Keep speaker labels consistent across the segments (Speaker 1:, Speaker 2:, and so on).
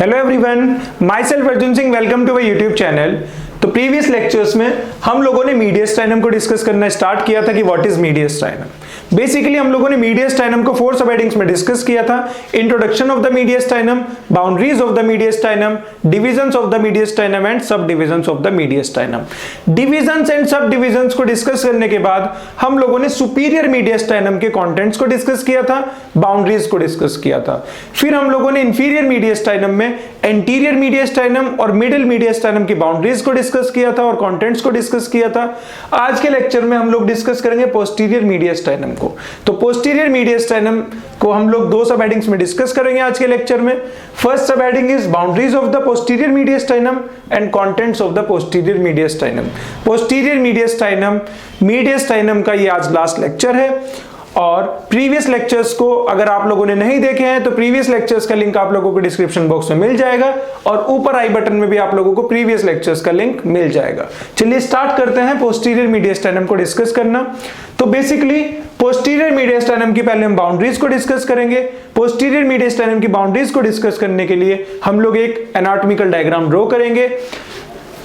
Speaker 1: Hello everyone, myself Arjun Singh, welcome to my YouTube channel. तो previous lectures में हम लोगों ने मीडियस्टाइनम को डिस्कस करना स्टार्ट किया था कि व्हाट इज मीडियस्टाइनम। बेसिकली हम लोगों ने मीडियस्टाइनम को 4 सब हेडिंग्स में डिस्कस किया था। Introduction of the mediastinum, boundaries of the mediastinum, divisions of the mediastinum and sub divisions of the mediastinum. Divisions and sub divisions को डिस्कस करने के बाद हम लोगों ने सुपीरियर मीडियस्टाइनम के कंटेंट्स को डिस्कस किया था, बाउंड्रीज को डिस्कस किया था। फिर हम लोगों ने इंफीरियर मीडियस्टाइनम में एंटीरियर मीडियस्टाइनम और मिडिल मीडियस्टाइनम की बाउंड्रीज को डिस्कस किया था और कंटेंट्स को डिस्कस किया था। आज के लेक्चर में हम लोग डिस्कस करेंगे पोस्टीरियर मीडियस्टाइनम को। तो पोस्टीरियर मीडियस्टाइनम को हम लोग 2 सब हेडिंग्स में डिस्कस करेंगे आज के लेक्चर में। First sub heading is boundaries of the posterior mediastinum and contents of the posterior mediastinum. Posterior mediastinum का ये आज लास्ट लेक्चर है। और प्रीवियस लेक्चर्स को अगर आप लोगों ने नहीं देखे हैं तो प्रीवियस लेक्चर्स का लिंक आप लोगों को डिस्क्रिप्शन बॉक्स में मिल जाएगा और ऊपर आई बटन में भी आप लोगों को प्रीवियस लेक्चर्स का लिंक मिल जाएगा। चलिए स्टार्ट करते हैं पोस्टीरियर मीडियस्टाइनम को डिस्कस करना। तो बेसिकली पोस्टीरियर मीडियस्टाइनम की पहले हम बाउंड्रीज को डिस्कस करेंगे। पोस्टीरियर मीडियस्टाइनम की बाउंड्रीज को डिस्कस करने के लिए हम लोग एक एनाटॉमिकल डायग्राम ड्रॉ करेंगे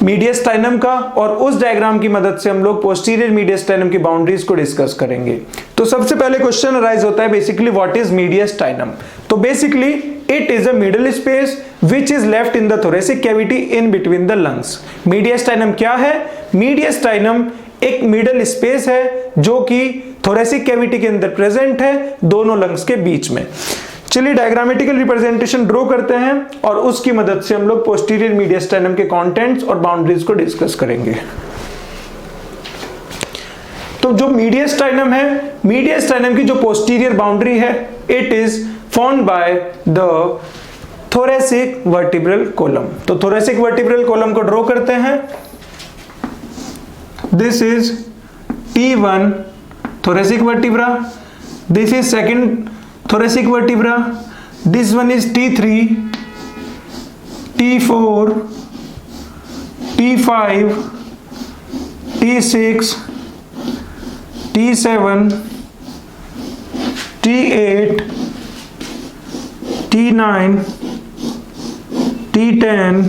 Speaker 1: मीडियस्टाइनम का, और उस डायग्राम की मदद से हम लोग पोस्टीरियर मीडियस्टाइनम की बाउंड्रीज को डिस्कस करेंगे। तो सबसे पहले क्वेश्चन अराइज होता है बेसिकली व्हाट इज मीडियस्टाइनम। तो basically it is a middle space which is left in the thoracic cavity in between the lungs. Mediastinum क्या है? मीडियस्टाइनम एक मिडल स्पेस है जो कि थोरेसिक कैविटी के अंदर प्रेजेंट है, दोनों लंग्स के बीच में। चलिए डायग्रामेटिकल रिप्रेजेंटेशन ड्रॉ करते हैं और उसकी मदद से हम लोग पोस्टीरियर मीडियस्टाइनम के कंटेंट्स और बाउंड्रीज को डिस्कस करेंगे। तो जो मीडियस्टाइनम है, मीडियस्टाइनम की जो पोस्टीरियर बाउंड्री है, it is formed by the thoracic vertebral column. तो थोरेसिक वर्टिब्रल कॉलम को ड्रॉ करते हैं। This is T1 thoracic vertebra, this is second thoracic vertebra, this one is T3, T4, T5, T6, T7, T8, T9, T10,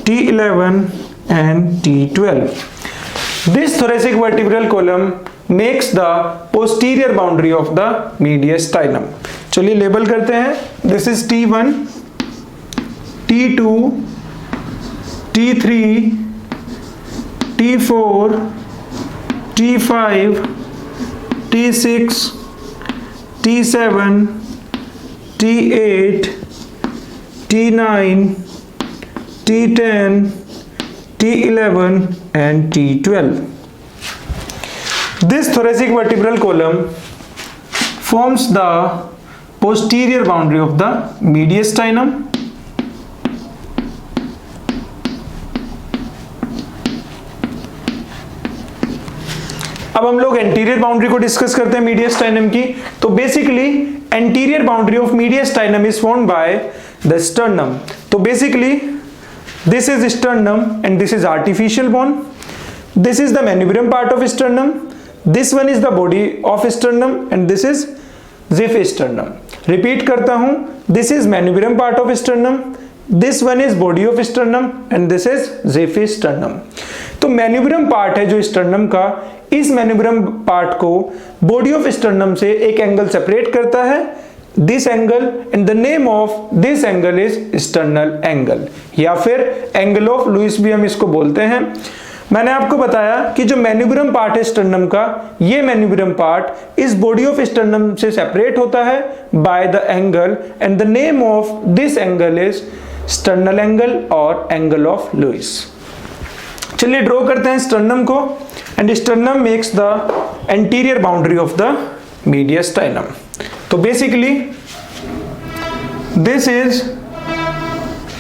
Speaker 1: T11 and T12. This thoracic vertebral column makes the posterior boundary of the mediastinum. चलिए label करते हैं। This is T1, T2, T3, T4, T5, T6, T7, T8, T9, T10, T11 and T12. This thoracic vertebral column forms the posterior boundary of the mediastinum. अब हम लोग anterior boundary को discuss करते हैं mediastinum की। तो basically anterior boundary of mediastinum is formed by the sternum. तो basically this is sternum and this is artificial bone. This is the manubrium part of sternum. This one is the body of sternum and this is xiphisternum. Repeat करता हूँ, this is manubrium part of sternum, this one is body of sternum and this is xiphisternum. तो manubrium part है जो sternum का, इस manubrium part को body of sternum से एक एंगल सेपरेट करता है, this angle, and the name of this angle is sternal angle या फिर angle of Lewis भी हम इसको बोलते हैं। मैंने आपको बताया कि जो मैन्यूब्रम पार्ट है स्टर्नम का, ये मैन्यूब्रम पार्ट इस बॉडी ऑफ स्टर्नम से सेपरेट होता है by the angle, and the name of this angle is sternal angle और एंगल ऑफ लुइस। चलिए ड्रॉ करते हैं स्टर्नम को, and sternum makes the anterior boundary of the mediastinum. तो basically this is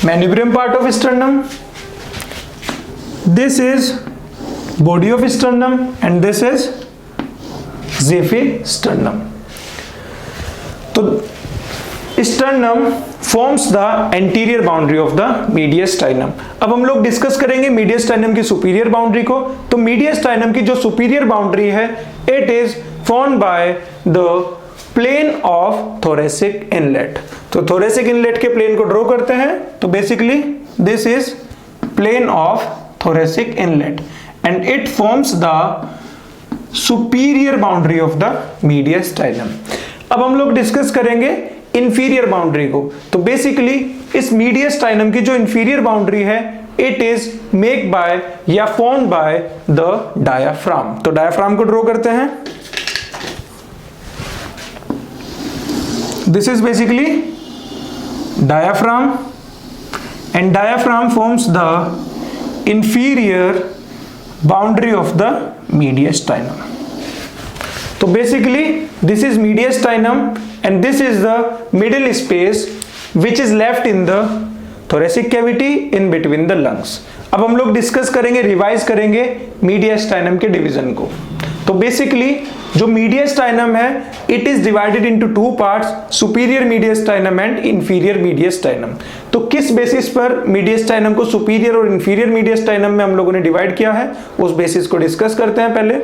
Speaker 1: manubrium part of sternum, this is body of sternum and this is xiphisternum. तो sternum forms the anterior boundary of the mediastinum. अब हम लोग discuss करेंगे mediastinum की superior boundary को। तो mediastinum की जो सुपीरियर बाउंड्री है, it is formed by the plane of thoracic inlet. तो थोरेसिक इनलेट के प्लेन को ड्रॉ करते हैं। तो basically this is plane of thoracic inlet and it forms the superior boundary of the mediastinum. अब हम लोग डिस्कस करेंगे इंफीरियर बाउंड्री को। तो बेसिकली इस मीडियस्टाइनम की जो इंफीरियर बाउंड्री है इट इज मेक बाय या फॉर्म बाय द डायाफ्राम। तो डायाफ्राम को ड्रॉ करते हैं। This is basically diaphragm and diaphragm forms the inferior boundary of the mediastinum. तो basically this is mediastinum and this is the middle space which is left in the thoracic cavity in between the lungs. अब हम लोग discuss करेंगे, revise करेंगे mediastinum के division को। तो basically जो mediastinum है it is divided into two parts, superior mediastinum and inferior mediastinum। तो किस बेसिस पर mediastinum को सुपीरियर और inferior mediastinum में हम लोगों ने डिवाइड किया है उस बेसिस को डिस्कस करते हैं पहले।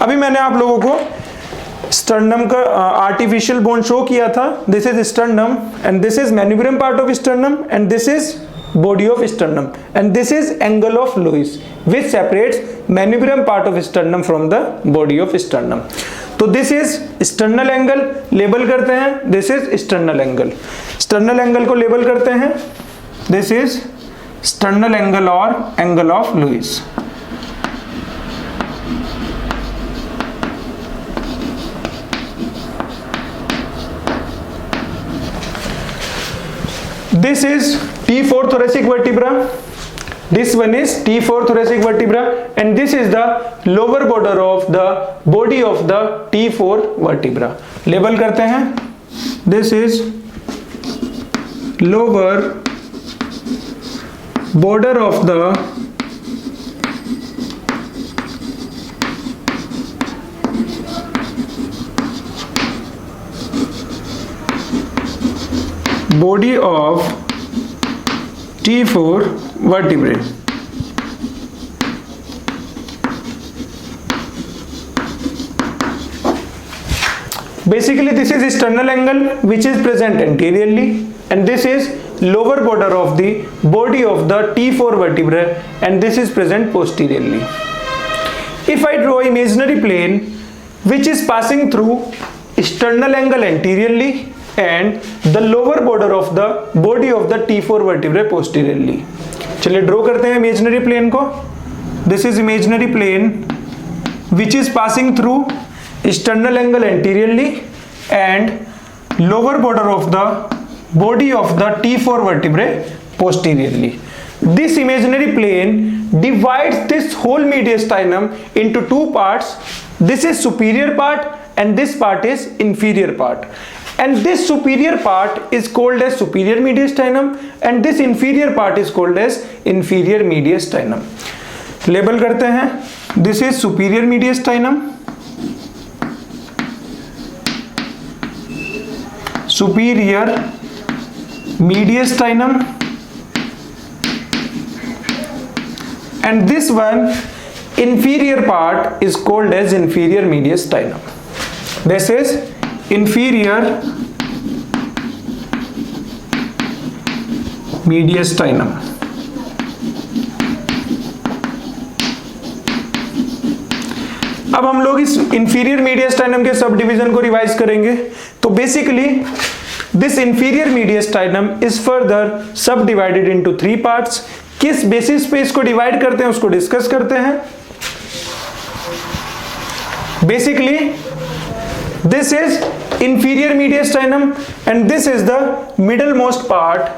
Speaker 1: अभी मैंने आप लोगों को स्टर्नम का आर्टिफिशियल बोन शो किया था। This is sternum and this is manubrium part of sternum and this is body of sternum and this is angle of Lewis which separates manubrium part of sternum from the body of sternum. तो this is sternal angle, label करते हैं। this is sternal angle, sternal angle को label करते हैं। this is sternal angle और angle of Lewis। This is T4 thoracic vertebra. This one is T4 thoracic vertebra and this is the lower border of the body of the T4 vertebra. Label करते हैं। This is lower border of the body of T4 vertebrae। Basically this is sternal angle which is present anteriorly and this is lower border of the body of the T4 vertebrae and this is present posteriorly. If I draw imaginary plane which is passing through sternal angle anteriorly and the lower border of the body of the T4 vertebrae posteriorly। चलिए draw करते हैं imaginary plane को। This is imaginary plane which is passing through sternal angle anteriorly and lower border of the body of the T4 vertebrae posteriorly. This imaginary plane divides this whole mediastinum into two parts. This is superior part and this part is inferior part. And this superior part is called as superior mediastinum and this inferior part is called as inferior mediastinum. Label करते हैं। This is superior mediastinum, superior mediastinum and this one inferior part is called as inferior mediastinum. This is inferior mediastinum। अब हम लोग इस inferior मीडियस्टाइनम के sub division को revise करेंगे। तो basically this inferior mediastinum is further sub divided into three parts. किस basis पे इसको डिवाइड करते हैं उसको डिस्कस करते हैं। Basically this is inferior mediastinum and this is the middlemost part.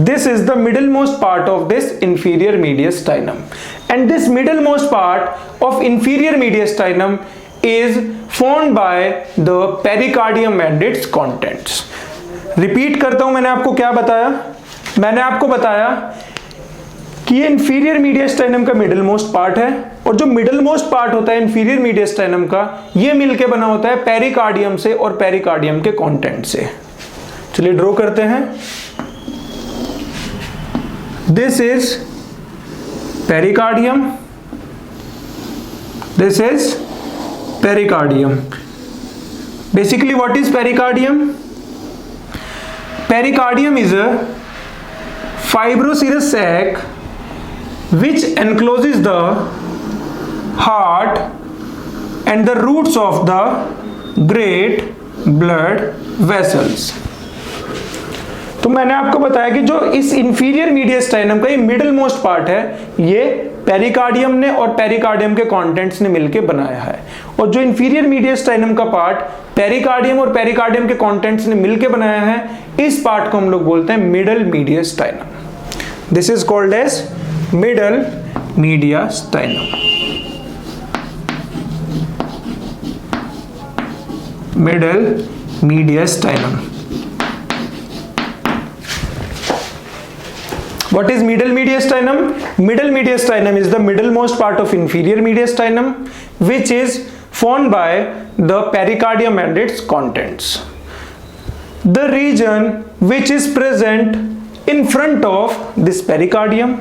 Speaker 1: This is the middlemost part of this inferior mediastinum and this middlemost part of inferior mediastinum is formed by the pericardium and its contents. Repeat करता हूं, मैंने आपको क्या बताया? मैंने आपको बताया कि ये इंफीरियर मीडियस्टाइनम का मिडिल मोस्ट पार्ट है और जो मिडिल मोस्ट पार्ट होता है इंफीरियर मीडियस्टाइनम का ये मिलके बना होता है पेरिकार्डियम से और पेरिकार्डियम के कंटेंट से। चलिए ड्रॉ करते हैं। This is pericardium, this is pericardium Basically, what is pericardium? Pericardium is a fibroserous sac which encloses the heart and the roots of the great blood vessels. तो मैंने आपको बताया कि जो इस इंफीरियर मीडियस्टाइनम का ये मिडिल मोस्ट पार्ट है, ये पेरिकार्डियम ने और पेरिकार्डियम के कंटेंट्स ने मिलकर बनाया है। और जो इंफीरियर मीडियस्टाइनम का पार्ट पेरिकार्डियम और पेरिकार्डियम के कंटेंट्स ने मिलकर बनाया है, इस पार्ट को हम लोग बोलते हैं middle mediastinum. This is called as middle mediastinum. Middle mediastinum. What is middle mediastinum? Middle mediastinum is the middlemost part of inferior mediastinum, which is formed by the pericardium and its contents. The region which is present in front of this pericardium,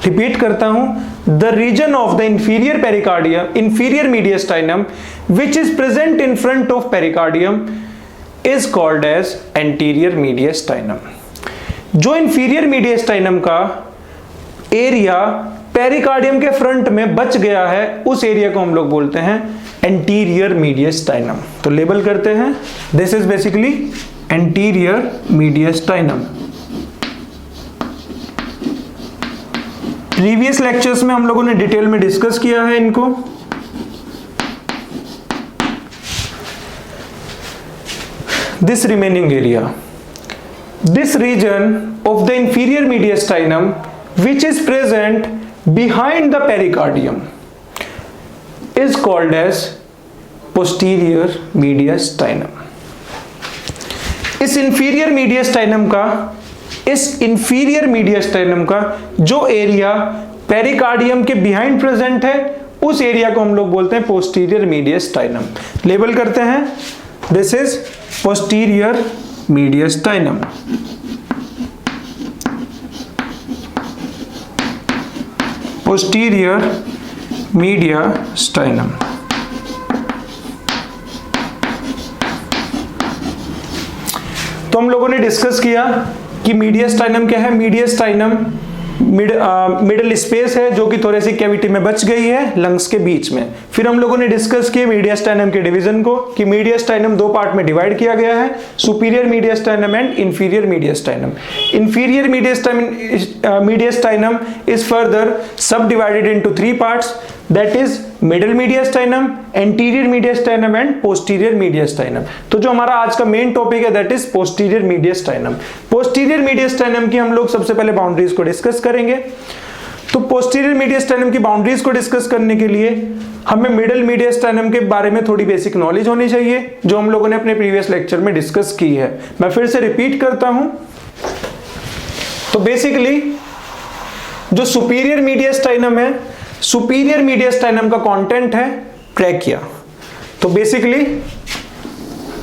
Speaker 1: repeat करता हूँ, the region of the inferior pericardium, inferior mediastinum, which is present in front of pericardium is called as anterior mediastinum. जो inferior मीडियस्टाइनम का area pericardium के front में बच गया है, उस एरिया को हम लोग बोलते हैं एंटीरियर मीडियस्टाइनम। तो लेबल करते हैं, this is basically anterior mediastinum. Previous lectures में हम लोगों ने डिटेल में डिस्कस किया है इनको। This remaining area, this region of the inferior mediastinum which is present behind the pericardium is called as posterior mediastinum. इस inferior mediastinum का जो एरिया पेरिकार्डियम के बिहाइंड प्रेजेंट है, उस एरिया को हम लोग बोलते हैं posterior mediastinum। लेबल करते हैं, this is posterior mediastinum। posterior mediastinum। तो हम लोगों ने डिस्कस किया कि मीडियस्टाइनम क्या है। मीडियस्टाइनम मिडिल स्पेस है जो कि थोरेसिक कैविटी में बच गई है लंग्स के बीच में। फिर हम लोगों ने डिस्कस किए मीडियस्टाइनम के डिवीजन को कि मीडियस्टाइनम दो पार्ट में डिवाइड किया गया है, superior mediastinum and inferior mediastinum. Inferior mediastinum is further sub divided into three parts, that is middle mediastinum, anterior mediastinum and posterior mediastinum। तो जो हमारा आज का मेन टॉपिक है that is posterior mediastinum। posterior mediastinum की हम लोग सबसे पहले बाउंड्रीज को डिस्कस करेंगे। तो posterior mediastinum की बाउंड्रीज को डिस्कस करने के लिए हमें middle mediastinum के बारे में थोड़ी बेसिक नॉलेज होनी चाहिए, जो हम लोगों ने अपने प्रीवियस लेक्चर में डिस्कस की है। मैं फिर से रिपीट करता हूं। तो बेसिकली जो सुपीरियर मीडियस्टाइनम है, सुपीरियर मीडियस्टाइनम का कंटेंट है ट्रैकिया। तो basically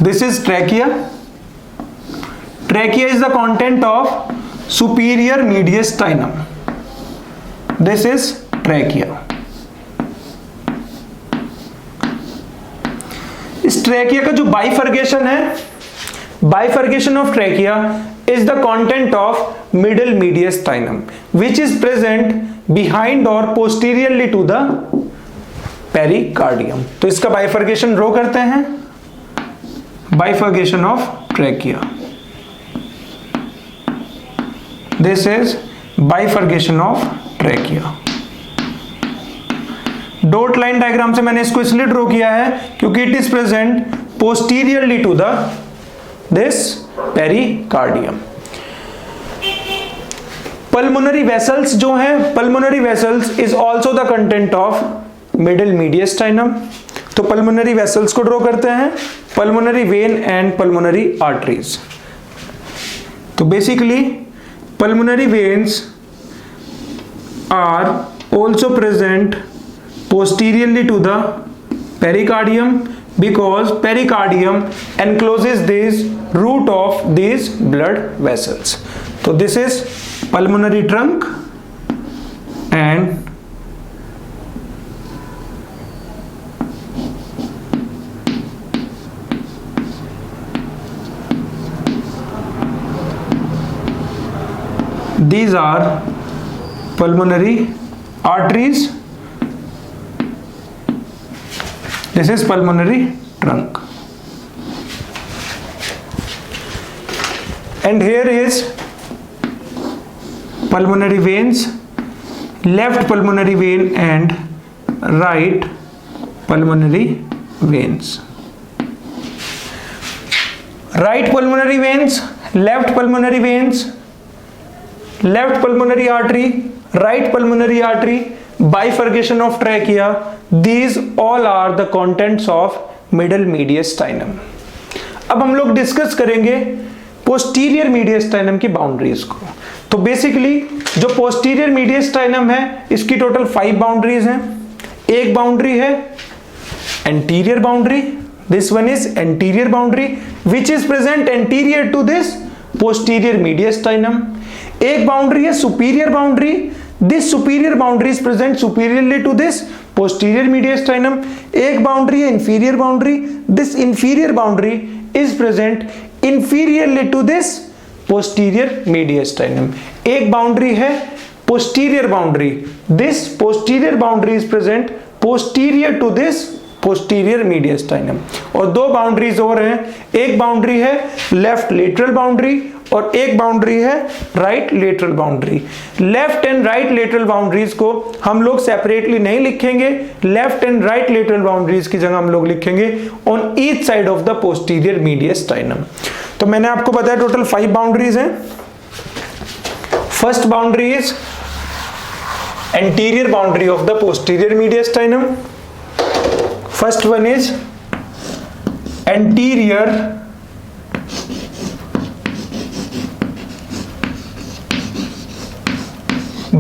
Speaker 1: this is trachea. Trachea is the content of superior mediastinum. This is trachea. इस ट्रैकिया का जो बाइफर्केशन है, bifurcation of trachea is the content of middle mediastinum which is present behind or posteriorly to the pericardium। तो इसका bifurcation draw करते हैं, bifurcation of trachea. This is bifurcation of trachea. Dot line diagram से मैंने इसको इसलिए ड्रॉ किया है क्योंकि it is present posteriorly to the this pericardium। pulmonary vessels जो है, pulmonary vessels is also the content of middle mediastinum। तो pulmonary vessels को ड्रॉ करते हैं, pulmonary vein and pulmonary arteries। तो basically pulmonary veins are also present posteriorly to the pericardium because pericardium encloses this root of these blood vessels। तो this is pulmonary trunk and These are pulmonary arteries. This is pulmonary trunk. And here is pulmonary veins, left pulmonary vein and right pulmonary veins. Right pulmonary veins, left pulmonary veins, left pulmonary artery, right pulmonary artery, bifurcation of trachea. These all are the contents of middle mediastinum. अब हम लोग discuss करेंगे posterior mediastinum की boundaries को। तो basically जो posterior मीडियस्टाइनम है इसकी टोटल 5 बाउंड्रीज हैं। एक बाउंड्री है anterior boundary, this one is anterior boundary which is present anterior to this posterior mediastinum. एक बाउंड्री है superior boundary, this superior boundary is present superiorly to this posterior mediastinum. एक boundary है inferior boundary, this inferior boundary is present inferiorly to this posterior mediastinum. एक boundary है posterior boundary, this posterior boundary is present posterior to this posterior mediastinum. और दो boundaries और हैं, एक boundary है लेफ्ट लेटरल बाउंड्री और एक बाउंड्री है right lateral boundary. Left and right lateral boundaries को हम लोग सेपरेटली नहीं लिखेंगे, left and right lateral boundaries की जगह हम लोग लिखेंगे on each side of the posterior mediastinum. तो मैंने आपको बताया टोटल 5 बाउंड्रीज हैं। First boundary is anterior boundary of the posterior mediastinum. First one is anterior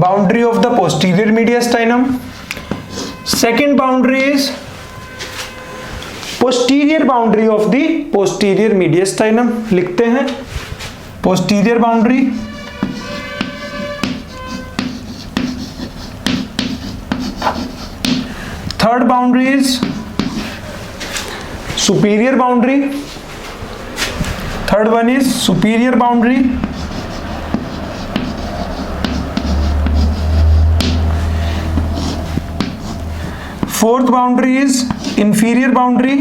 Speaker 1: boundary of the posterior mediastinum. Second boundary is posterior boundary of the posterior mediastinum. लिखते हैं posterior boundary. Third boundary is superior boundary. Third one is superior boundary. Fourth boundary is inferior boundary.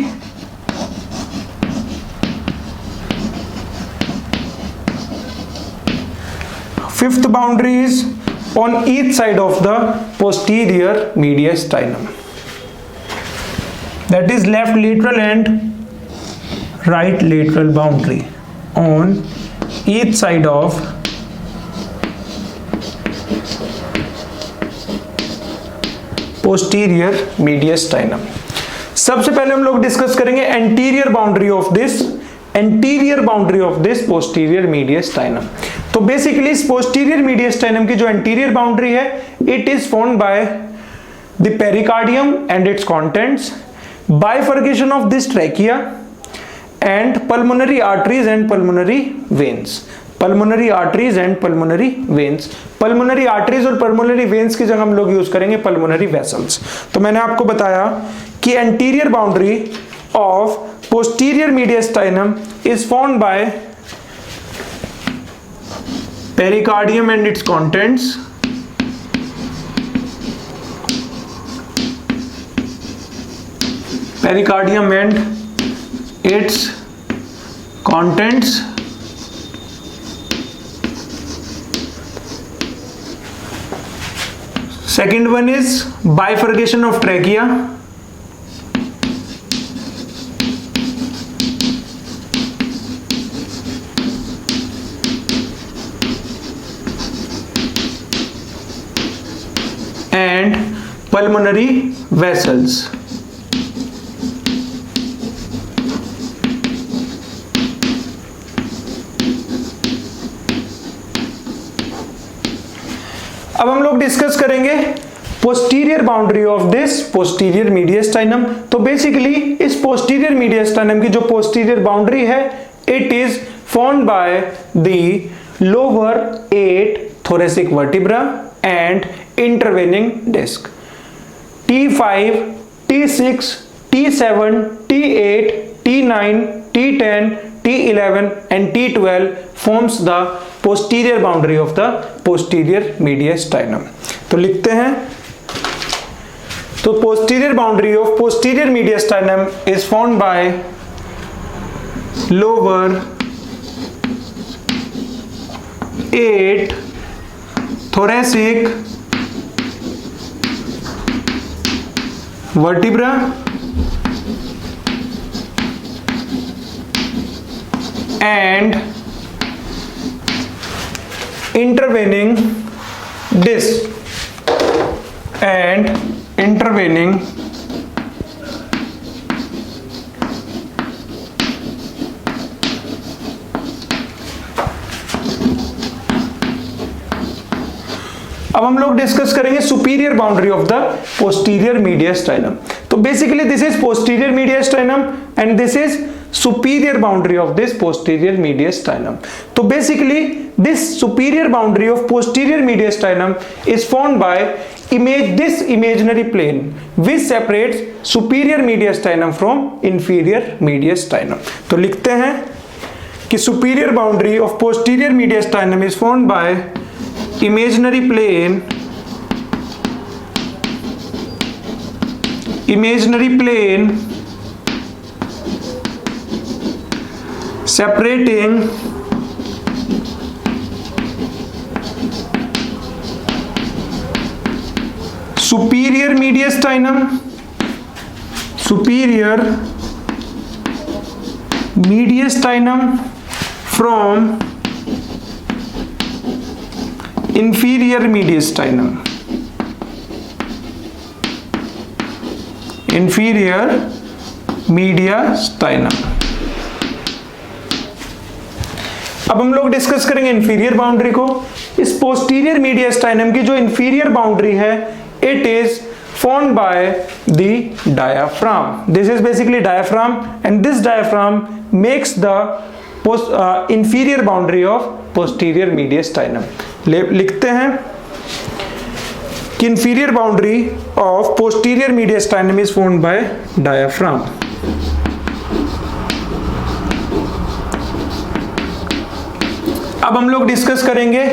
Speaker 1: Fifth boundary is on each side of the posterior mediastinum. That is left lateral and right lateral boundary on each side of posterior mediastinum. सबसे पहले हम लोग discuss करेंगे anterior boundary of this posterior mediastinum. तो basically इस posterior mediastinum की जो anterior boundary है it is formed by the pericardium and its contents, bifurcation of this trachea and pulmonary arteries and pulmonary veins. Pulmonary arteries and pulmonary veins. Pulmonary arteries और pulmonary veins की जगह हम लोग use करेंगे pulmonary vessels. तो मैंने आपको बताया कि anterior boundary of posterior mediastinum is formed by pericardium and its contents, pericardium and its contents, second one is bifurcation of trachea, and pulmonary vessels. अब हम लोग डिस्कस करेंगे posterior boundary of this posterior mediastinum. तो basically इस posterior mediastinum की जो posterior boundary है it is formed by the lower 8 thoracic vertebra and intervening disc. T5, T6, T7, T8, T9, T10, T11 and T12 forms the posterior boundary of the posterior mediastinum. तो लिखते हैं, तो posterior boundary of posterior mediastinum is found by lower 8 thoracic vertebra and intervening disc and intervening अब हम लोग discuss करेंगे superior boundary of the posterior mediastinum. तो basically this is posterior mediastinum and this is superior boundary of this posterior mediastinum. तो basically this superior boundary of posterior mediastinum is formed by this imaginary plane which separates superior mediastinum from inferior mediastinum. तो लिखते हैं कि superior boundary of posterior mediastinum is formed by imaginary plane separating superior mediastinum from inferior mediastinum. अब हम लोग discuss करेंगे inferior boundary को। इस पोस्टीरियर मीडियस्टाइनम की जो इंफीरियर बाउंड्री है, it is formed by the diaphragm. This is basically diaphragm and this diaphragm makes the inferior boundary of posterior mediastinum. लिखते हैं कि inferior boundary of posterior mediastinum is formed by diaphragm. अब हम लोग discuss करेंगे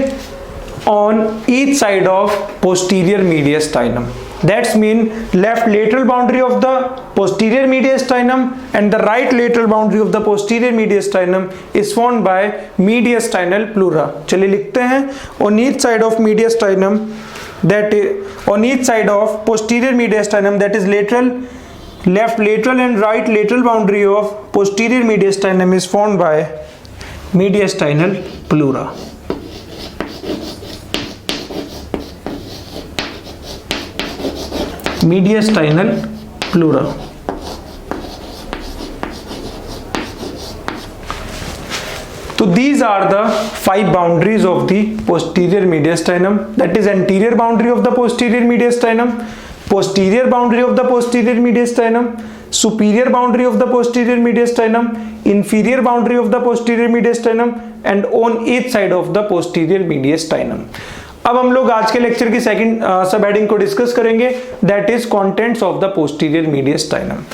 Speaker 1: on each side of posterior mediastinum. That's mean left lateral boundary of the posterior mediastinum and the right lateral boundary of the posterior mediastinum is formed by mediastinal pleura. चलिए लिखते हैं on each side of mediastinum, that is on each side of posterior mediastinum, that is lateral, left lateral and right lateral boundary of posterior mediastinum is formed by mediastinal pleura. Mediastinal pleura. So these are the 5 boundaries of the posterior mediastinum. That is anterior boundary of the posterior mediastinum, posterior boundary of the posterior mediastinum, superior boundary of the posterior mediastinum, inferior boundary of the posterior mediastinum and on each side of the posterior mediastinum. अब हम लोग आज के lecture की second सब heading को discuss करेंगे, that is contents of the posterior mediastinum.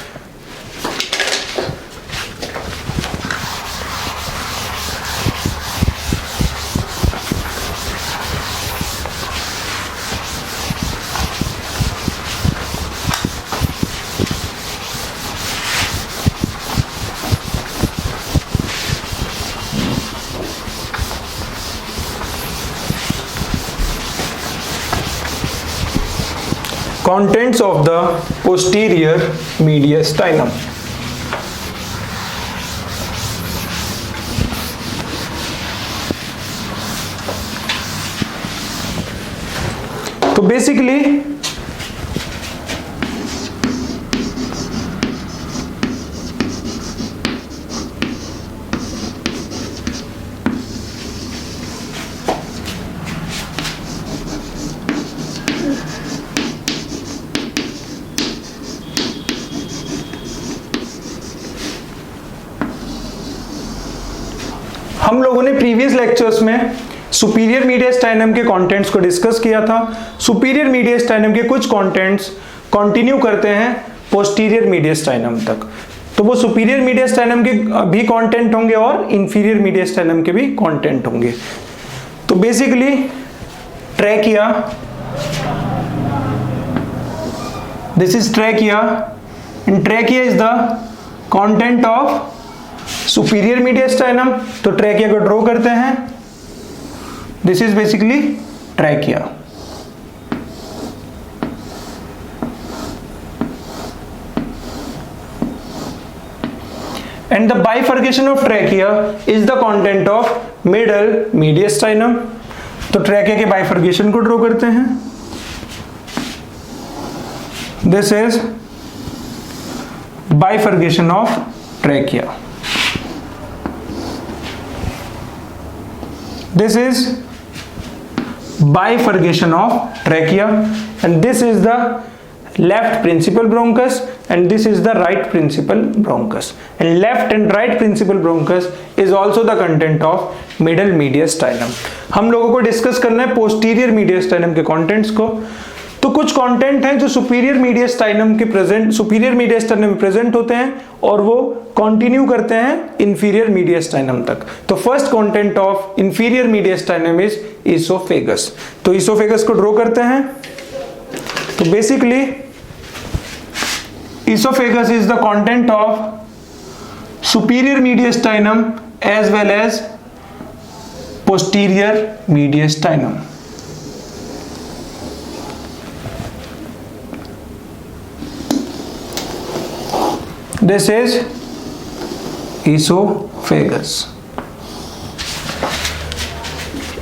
Speaker 1: Contents of the posterior mediastinum. तो बेसिकली हम लोगों ने प्रीवियस लेक्चर्स में सुपीरियर मीडियस्टाइनम के कंटेंट्स को डिस्कस किया था। सुपीरियर मीडियस्टाइनम के कुछ कंटेंट्स कंटिन्यू करते हैं पोस्टीरियर मीडियस्टाइनम तक, तो वो सुपीरियर मीडियस्टाइनम के भी कंटेंट होंगे और इंफीरियर मीडियस्टाइनम के भी कंटेंट होंगे। तो basically trachea, this is trachea and trachea is the content of superior mediastinum. तो ट्रैकिया को ड्रॉ करते हैं, this is basically trachea. And the bifurcation of trachea is the content of middle mediastinum। तो trachea के bifurcation को draw करते हैं, this is bifurcation of trachea, this is bifurcation of trachea and this is the left principal bronchus and this is the right principal bronchus and left and right principal bronchus is also the content of middle mediastinum। हम लोगों को discuss करना है posterior mediastinum के contents को। तो कुछ content हैं जो सुपीरियर मीडियस्टाइनम में प्रेजेंट होते हैं और वो कंटिन्यू करते हैं इंफीरियर मीडियस्टाइनम तक। तो first content of inferior mediastinum is oesophagus. तो इसोफेगस को ड्रॉ करते हैं, तो basically oesophagus is the content of superior mediastinum as well as posterior mediastinum. This is esophagus.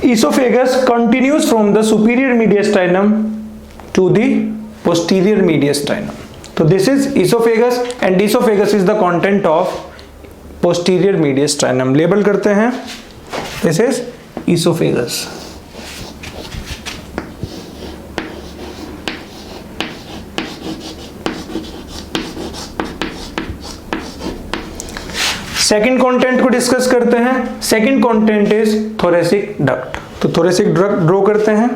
Speaker 1: Esophagus continues from the superior mediastinum to the posterior mediastinum. So this is esophagus and esophagus is the content of posterior mediastinum। Label करते हैं, this is esophagus। Second content को discuss करते हैं। Second content is thoracic duct. तो thoracic duct draw करते हैं।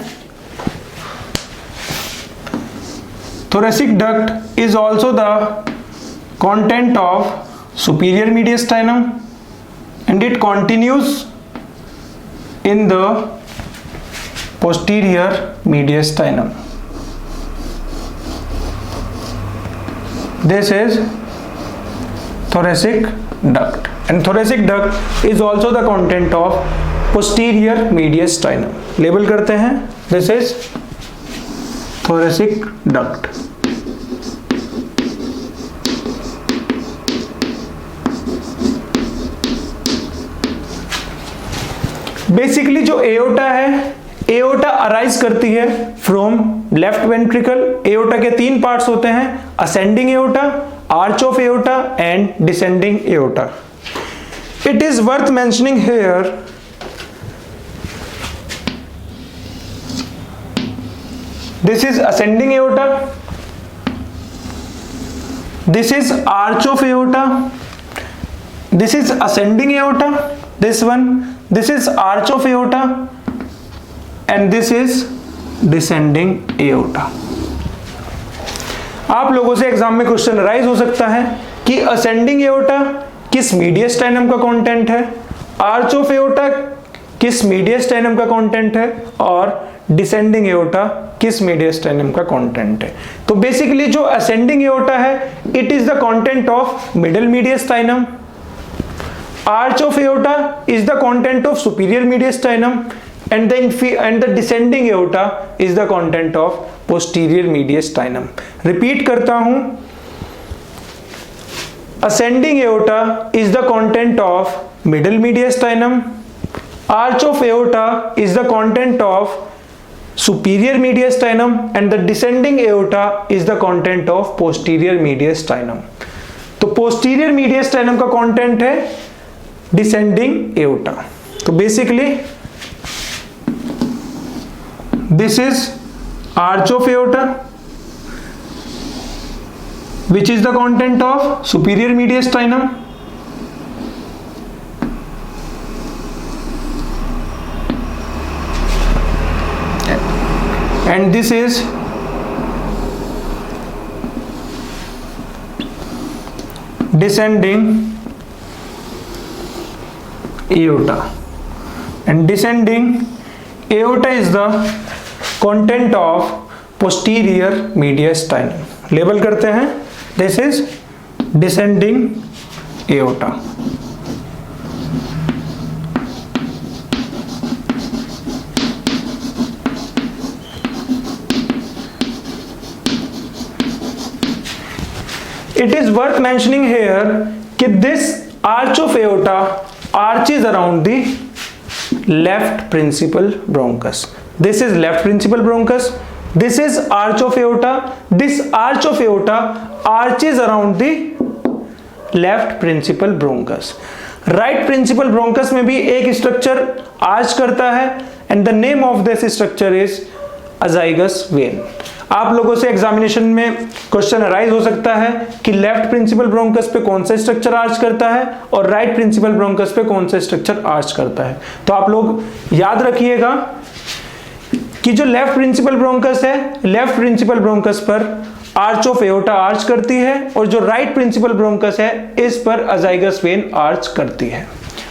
Speaker 1: Thoracic duct is also the content of superior mediastinum and it continues in the posterior mediastinum. This is thoracic duct and thoracic duct is also the content of posterior mediastinum। Label करते हैं, this is thoracic duct। Basically जो aorta है, aorta arise करती है from left ventricle. Aorta के तीन parts होते हैं, ascending aorta, arch of aorta and descending aorta। It is worth mentioning here this is ascending aorta, this is arch of aorta, this is ascending aorta, this one, this is arch of aorta and this is descending aorta। आप लोगों से exam में question rise हो सकता है कि ascending aorta किस मीडियस्टाइनम का कंटेंट है, आर्च ऑफ एओर्टा किस मीडियस्टाइनम का कंटेंट है और डिसेंडिंग एओर्टा किस मीडियस्टाइनम का कंटेंट है। तो बेसिकली जो असेंडिंग एओर्टा है it is the content of middle mediastinum, arch of aorta is the content of superior mediastinum and the descending aorta is the content of posterior mediastinum। Repeat करता हूं, ascending aorta is the content of middle mediastinum, arch of aorta is the content of superior mediastinum and the descending aorta is the content of posterior mediastinum। तो posterior mediastinum का content है descending aorta। तो basically this is arch of aorta which is the content of superior mediastinum and this is descending aorta and descending aorta is the content of posterior mediastinum. Label करते हैं, this is descending aorta. It is worth mentioning here कि this arch of aorta arches around the left principal bronchus. This is left principal bronchus. This is arch of aorta. This arch of aorta arches around the left principal bronchus. Right principal bronchus में भी एक structure arch करता है and the name of this structure is azygous vein. आप लोगों से examination में question arise हो सकता है कि लेफ्ट प्रिंसिपल ब्रोंकस पे कौन सा स्ट्रक्चर आर्च करता है और राइट प्रिंसिपल ब्रोंकस पे कौन सा स्ट्रक्चर आर्च करता है। तो आप लोग याद रखिएगा कि जो लेफ्ट प्रिंसिपल ब्रोंकस है, लेफ्ट प्रिंसिपल ब्रोंकस पर आर्च ऑफ एओर्टा आर्च करती है और जो राइट प्रिंसिपल ब्रोंकस है इस पर अजाइगस वेन आर्च करती है।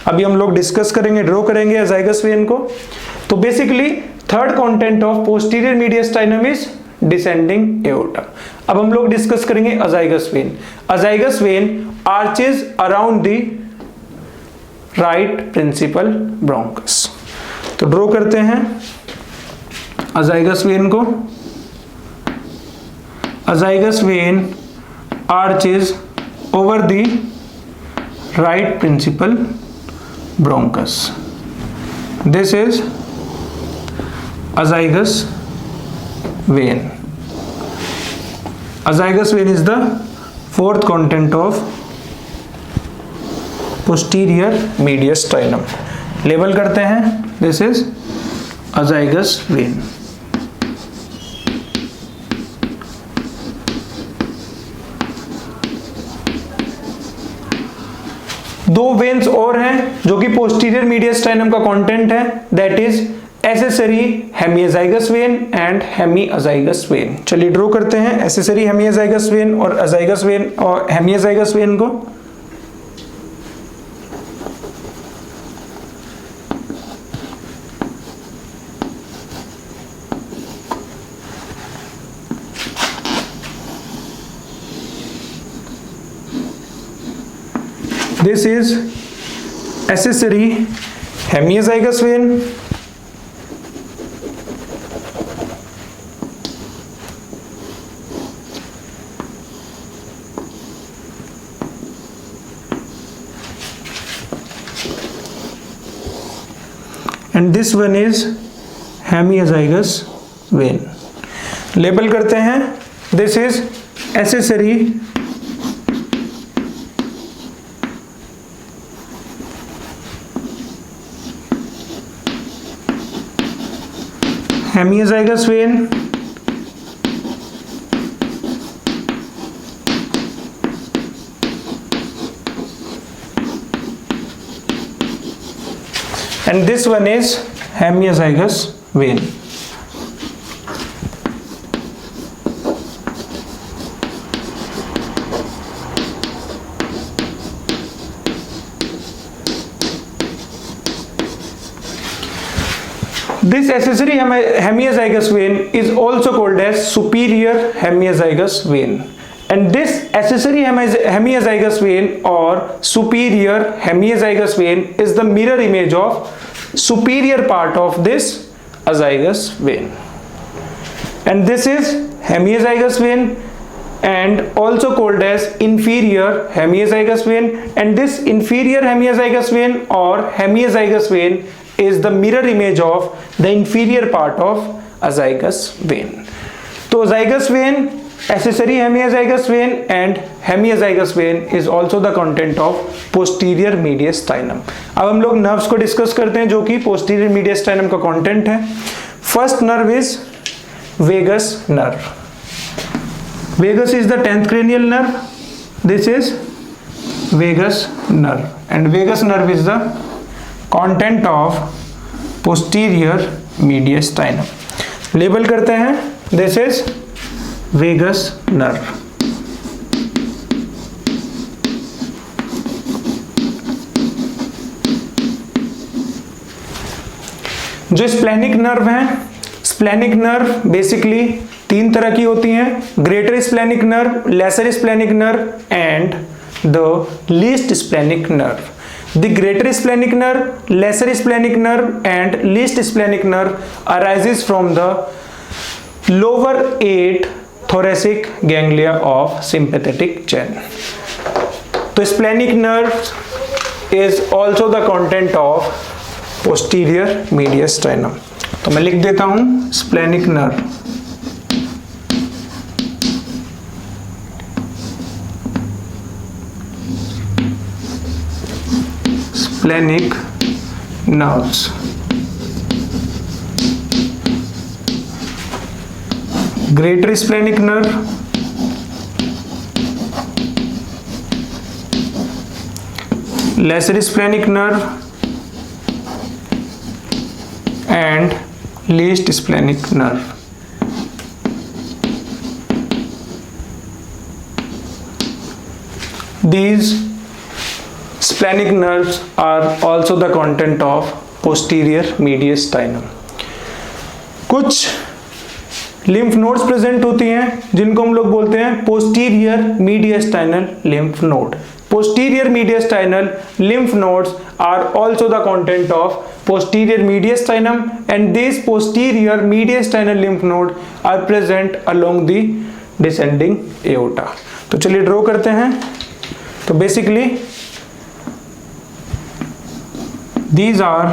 Speaker 1: अभी हम लोग डिस्कस करेंगे, ड्रॉ करेंगे अजाइगस वेन को। तो basically third content of posterior mediastinum is descending aorta. अब हम लोग डिस्कस करेंगे azygos vein. Azygos vein arches around the right principal bronchus. तो ड्रॉ करते हैं अजाइगस वेन को। Azygos vein arches over the right principal bronchus. This is azygous vein. Azygous vein is the fourth content of posterior mediastinum. Label करते हैं, this is azygous vein. दो veins और हैं जो कि पोस्टीरियर मीडियस्टाइनम का content है, that is accessory hemiazygos vein and hemiazygos vein. चलिए ड्रॉ करते हैं एसेसरी हेमियाजाइगस वेन और अजाइगस वेन और हेमियाजाइगस वेन को। This is accessory hemiazygous vein and this one is hemiazygous vein. Label करते हैं, this is accessory hemiazygous vein and this one is hemiazygous vein. This accessory hemiazygous vein is also called as superior hemiazygous vein, and this accessory hemiazygous vein or superior hemiazygous vein is the mirror image of superior part of this azygous vein, and this is hemiazygous vein and also called as inferior hemiazygous vein, and this inferior hemiazygous vein or hemiazygous vein is the mirror image of the inferior part of azygous vein. So azygous vein, accessory hemiazygous vein and hemiazygous vein is also the content of posterior mediastinum. अब हम लोग nerves को discuss करते हैं जो कि posterior mediastinum का content है। First nerve is vagus nerve. Vagus is the 10th cranial nerve. This is vagus nerve and vagus nerve is the content of posterior mediastinum. Label करते हैं, this is vagus nerve. जो splenic nerve है, splenic nerve basically 3 तरह की होती हैं, greater splenic nerve, lesser splenic nerve and the least splenic nerve. The greater splenic nerve, lesser splenic nerve and least splenic nerve arises from the lower 8 thoracic ganglia of sympathetic chain. तो splenic nerve is also the content of posterior mediastinum. तो मैं लिख देता हूं splenic nerve. Splenic nerves. Greater splenic nerve, lesser splenic nerve and least splenic nerve. These splenic nerves are also the content of posterior mediastinum. कुछ lymph nodes present होती हैं जिनको हम लोग बोलते हैं posterior mediastinal lymph node. Posterior mediastinal lymph nodes are also the content of posterior mediastinum and these posterior mediastinal lymph nodes are present along the descending aorta. तो चलिए ड्रॉ करते हैं. तो basically these are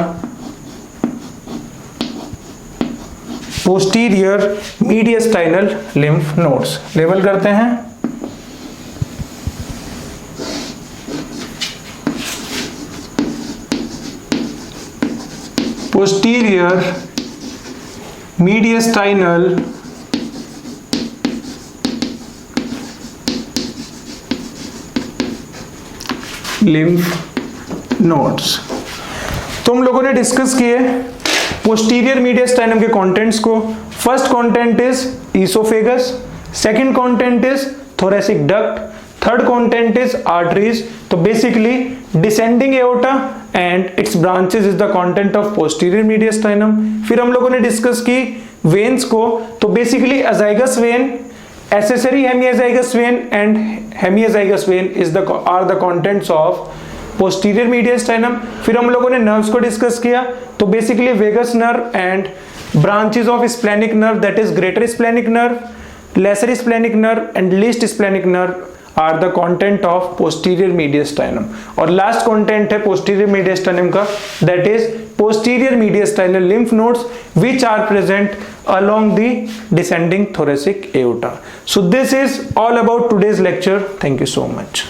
Speaker 1: posterior mediastinal lymph nodes. Label करते हैं. posterior mediastinal lymph nodes. तो हम लोगों ने डिस्कस किए पोस्टीरियर मीडियस्टाइनम के कंटेंट्स को. First content is oesophagus, second content is thoracic duct, third content is arteries. तो basically descending aorta and its branches is the content of posterior mediastinum. फिर हम लोगों ने डिस्कस की वेन्स को. तो basically azygos vein, accessory hemiazygos vein and hemiazygos vein is the are the contents of posterior mediastinum. फिर हम लोगों ने नर्व्स को डिस्कस किया. तो basically vagus nerve and branches of splanchnic nerve, that is greater splenic nerve, lesser splenic nerve and least splenic nerve are the content of posterior mediastinum. और last content है posterior mediastinum का, that is posterior mediastinal lymph nodes which are present along the descending thoracic aorta. So this is all about today's lecture. Thank you so much.